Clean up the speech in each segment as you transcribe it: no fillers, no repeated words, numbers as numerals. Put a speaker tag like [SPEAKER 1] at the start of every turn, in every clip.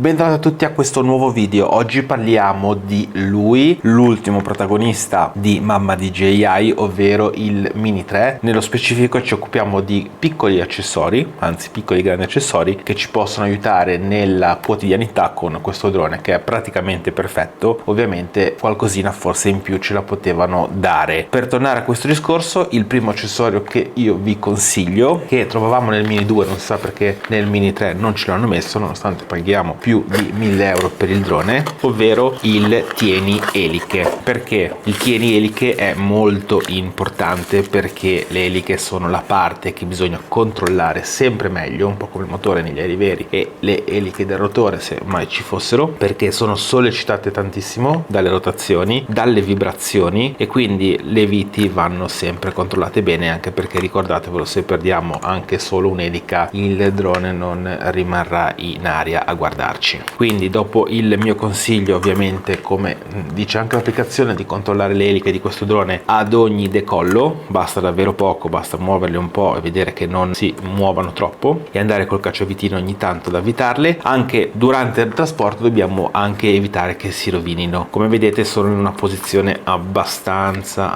[SPEAKER 1] Bentornati a tutti a questo nuovo video. Oggi parliamo di lui, l'ultimo protagonista di Mamma DJI, ovvero il Mini 3. Nello specifico ci occupiamo di piccoli accessori, anzi piccoli grandi accessori, che ci possono aiutare nella quotidianità con questo drone, che è praticamente perfetto. Ovviamente qualcosina forse in più ce la potevano dare. Per tornare a questo discorso, il primo accessorio che io vi consiglio, che trovavamo nel Mini 2, non si sa perché nel Mini 3 non ce l'hanno messo, nonostante paghiamo più di 1000 euro per il drone, ovvero il tieni eliche. Perché il tieni eliche è molto importante? Perché le eliche sono la parte che bisogna controllare sempre meglio, un po' come il motore negli aerei veri e le eliche del rotore, se mai ci fossero, perché sono sollecitate tantissimo dalle rotazioni, dalle vibrazioni, e quindi le viti vanno sempre controllate bene, anche perché ricordatevelo, se perdiamo anche solo un'elica il drone non rimarrà in aria a guardarci. Quindi dopo il mio consiglio, ovviamente come dice anche l'applicazione, di controllare le eliche di questo drone ad ogni decollo, basta davvero poco, basta muoverle un po' e vedere che non si muovano troppo e andare col cacciavitino ogni tanto ad avvitarle. Anche durante il trasporto dobbiamo anche evitare che si rovinino. Come vedete sono in una posizione abbastanza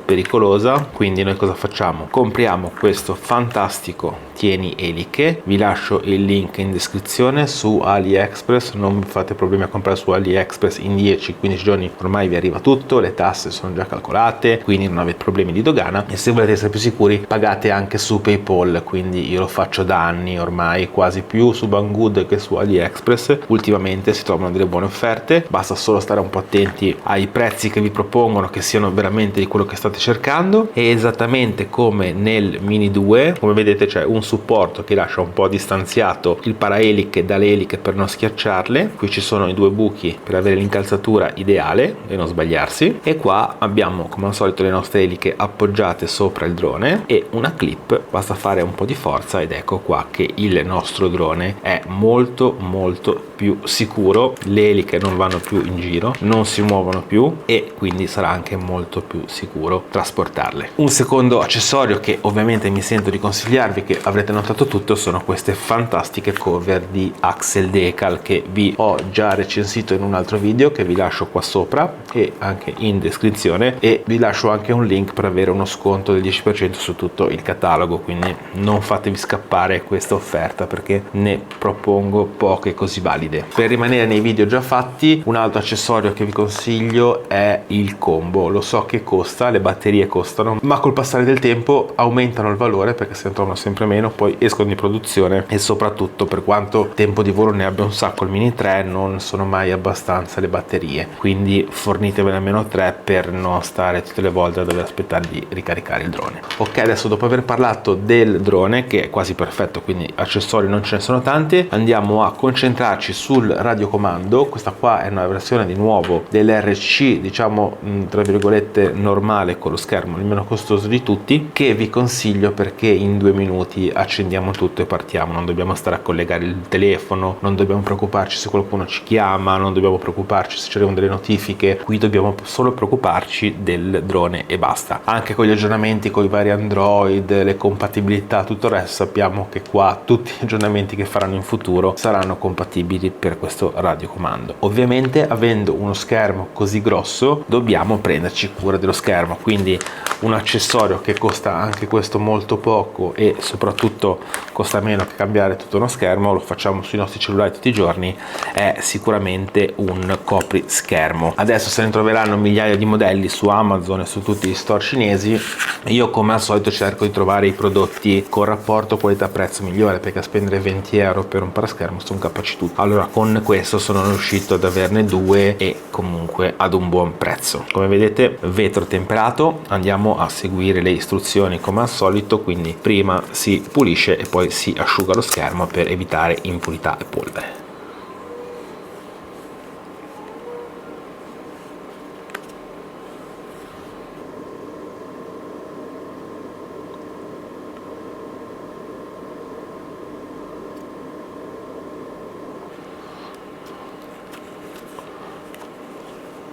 [SPEAKER 1] pericolosa, quindi noi cosa facciamo? Compriamo questo fantastico tieni eliche, vi lascio il link in descrizione su AliExpress, non vi fate problemi a comprare su AliExpress, in 10-15 giorni ormai vi arriva tutto, le tasse sono già calcolate, quindi non avete problemi di dogana, e se volete essere più sicuri pagate anche su PayPal, quindi io lo faccio da anni ormai, quasi più su Banggood che su AliExpress. Ultimamente si trovano delle buone offerte, basta solo stare un po' attenti ai prezzi che vi propongono, che siano veramente di quello che state cercando. E esattamente come nel Mini 2, come vedete c'è un supporto che lascia un po' distanziato il paraeliche dalle eliche per non schiacciarle. Qui ci sono i due buchi per avere l'incalzatura ideale e non sbagliarsi, e qua abbiamo come al solito le nostre eliche appoggiate sopra il drone e una clip, basta fare un po' di forza ed ecco qua che il nostro drone è molto più sicuro, le eliche non vanno più in giro, non si muovono più e quindi sarà anche molto più sicuro trasportarle. Un secondo accessorio che ovviamente mi sento di consigliarvi, che avrete notato tutto, sono queste fantastiche cover di Axel Decal che vi ho già recensito in un altro video che vi lascio qua sopra e anche in descrizione, e vi lascio anche un link per avere uno sconto del 10% su tutto il catalogo, quindi non fatevi scappare questa offerta perché ne propongo poche così valide. Per rimanere nei video già fatti, un altro accessorio che vi consiglio è il combo. Lo so che costa, le batterie costano, ma col passare del tempo aumentano il valore perché se ne trovano sempre meno, poi escono di produzione, e soprattutto per quanto tempo di volo ne abbia un sacco il Mini 3 non sono mai abbastanza le batterie, quindi fornitevene almeno 3 per non stare tutte le volte a dover aspettare di ricaricare il drone. Ok, adesso dopo aver parlato del drone, che è quasi perfetto, quindi accessori non ce ne sono tanti, andiamo a concentrarci sul radiocomando. Questa qua è una versione di nuovo dell'RC, diciamo tra virgolette normale, con lo schermo il meno costoso di tutti, che vi consiglio perché in 2 minuti accendiamo tutto e partiamo, non dobbiamo stare a collegare il telefono, non dobbiamo preoccuparci se qualcuno ci chiama, non dobbiamo preoccuparci se ci arrivano delle notifiche, qui dobbiamo solo preoccuparci del drone e basta. Anche con gli aggiornamenti con i vari Android, le compatibilità, tutto il resto, sappiamo che qua tutti gli aggiornamenti che faranno in futuro saranno compatibili per questo radiocomando. Ovviamente avendo uno schermo così grosso dobbiamo prenderci cura dello schermo, quindi un accessorio che costa anche questo molto poco e soprattutto costa meno che cambiare tutto uno schermo, lo facciamo sui nostri cellulari tutti i giorni, è sicuramente un coprischermo. Adesso se ne troveranno migliaia di modelli su Amazon e su tutti gli store cinesi. Io come al solito cerco di trovare i prodotti con rapporto qualità-prezzo migliore, perché a spendere 20 euro per un paraschermo sono capaci tutti. Allora con questo sono riuscito ad averne 2 e comunque ad un buon prezzo. Come vedete vetro temperato, andiamo a seguire le istruzioni come al solito, quindi prima si pulisce e poi si asciuga lo schermo per evitare impurità e polvere.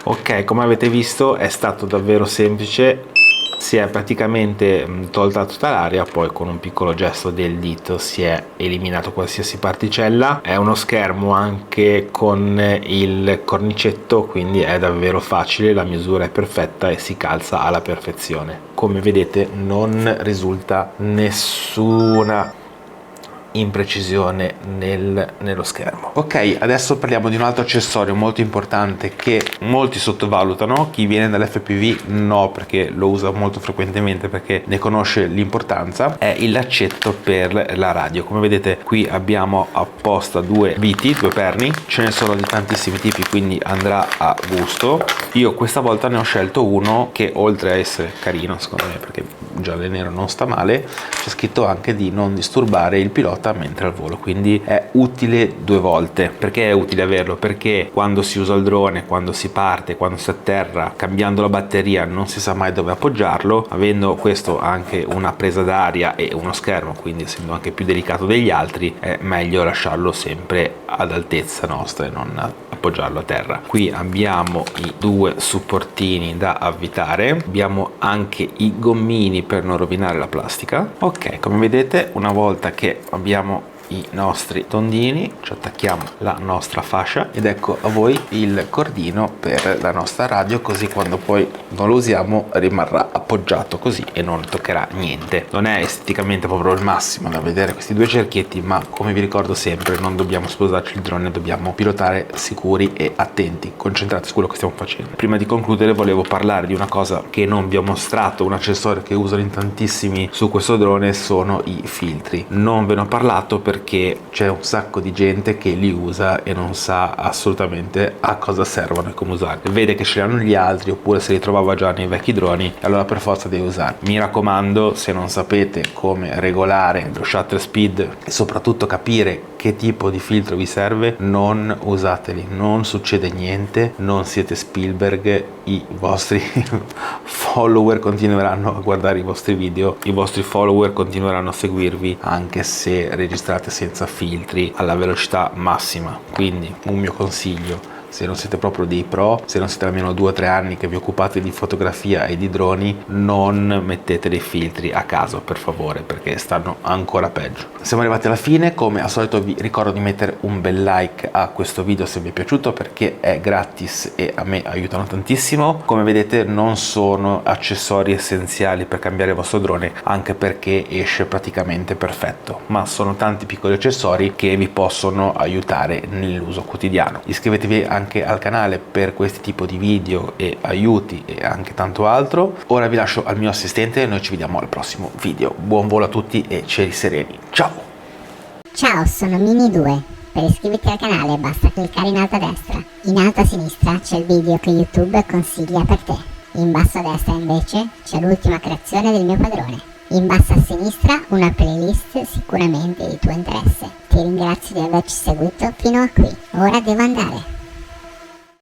[SPEAKER 1] Ok, come avete visto è stato davvero semplice si è praticamente tolta tutta l'aria, poi con un piccolo gesto del dito si è eliminato qualsiasi particella. È uno schermo anche con il cornicetto, quindi è davvero facile, la misura è perfetta e si calza alla perfezione. Come vedete non risulta nessuna imprecisione nello schermo. Ok, adesso parliamo di un altro accessorio molto importante che molti sottovalutano. Chi viene dall'FPV no, perché lo usa molto frequentemente, perché ne conosce l'importanza. È il laccetto per la radio. Come vedete qui abbiamo apposta due viti, due perni, ce ne sono di tantissimi tipi, quindi andrà a gusto. Io questa volta ne ho scelto uno che, oltre a essere carino secondo me, perché giallo e nero non sta male, c'è scritto anche di non disturbare il pilota mentre al volo, quindi è utile due volte. Perché è utile averlo? Perché quando si usa il drone, quando si parte, quando si atterra, cambiando la batteria non si sa mai dove appoggiarlo. Avendo questo anche una presa d'aria e uno schermo, quindi essendo anche più delicato degli altri, è meglio lasciarlo sempre ad altezza nostra e non appoggiarlo a terra. Qui abbiamo i due supportini da avvitare, abbiamo anche i gommini per non rovinare la plastica. Ok, come vedete, una volta che abbiamo i nostri tondini ci attacchiamo la nostra fascia ed ecco a voi il cordino per la nostra radio, così quando poi non lo usiamo rimarrà appoggiato così e non toccherà niente. Non è esteticamente proprio il massimo da vedere questi due cerchietti, ma come vi ricordo sempre, non dobbiamo sposarci il drone, dobbiamo pilotare sicuri e attenti, concentrati su quello che stiamo facendo. Prima di concludere volevo parlare di una cosa che non vi ho mostrato, un accessorio che usano in tantissimi su questo drone, sono i filtri. Non ve ne ho parlato perché c'è un sacco di gente che li usa e non sa assolutamente a cosa servono e come usarli. Vede che ce li hanno gli altri oppure se li trovava già nei vecchi droni e allora per forza devi usarli. Mi raccomando, se non sapete come regolare lo shutter speed e soprattutto capire che tipo di filtro vi serve, non usateli, non succede niente, non siete Spielberg, i vostri follower continueranno a guardare i vostri video, i vostri follower continueranno a seguirvi anche se registrate senza filtri alla velocità massima. Quindi un mio consiglio: se non siete proprio dei pro, se non siete almeno 2 o 3 anni che vi occupate di fotografia e di droni, non mettete dei filtri a caso per favore, perché stanno ancora peggio. Siamo arrivati alla fine, come al solito vi ricordo di mettere un bel like a questo video se vi è piaciuto, perché è gratis e a me aiutano tantissimo. Come vedete non sono accessori essenziali per cambiare il vostro drone, anche perché esce praticamente perfetto, ma sono tanti piccoli accessori che vi possono aiutare nell'uso quotidiano. Iscrivetevi anche al canale per questi tipo di video e aiuti e anche tanto altro. Ora vi lascio al mio assistente e noi ci vediamo al prossimo video. Buon volo a tutti e cieli sereni. Ciao!
[SPEAKER 2] Ciao, sono Mini2. Per iscriverti al canale basta cliccare in alto a destra. In alto a sinistra c'è il video che YouTube consiglia per te. In basso a destra invece c'è l'ultima creazione del mio padrone. In basso a sinistra una playlist sicuramente di tuo interesse. Ti ringrazio di averci seguito fino a qui. Ora devo andare.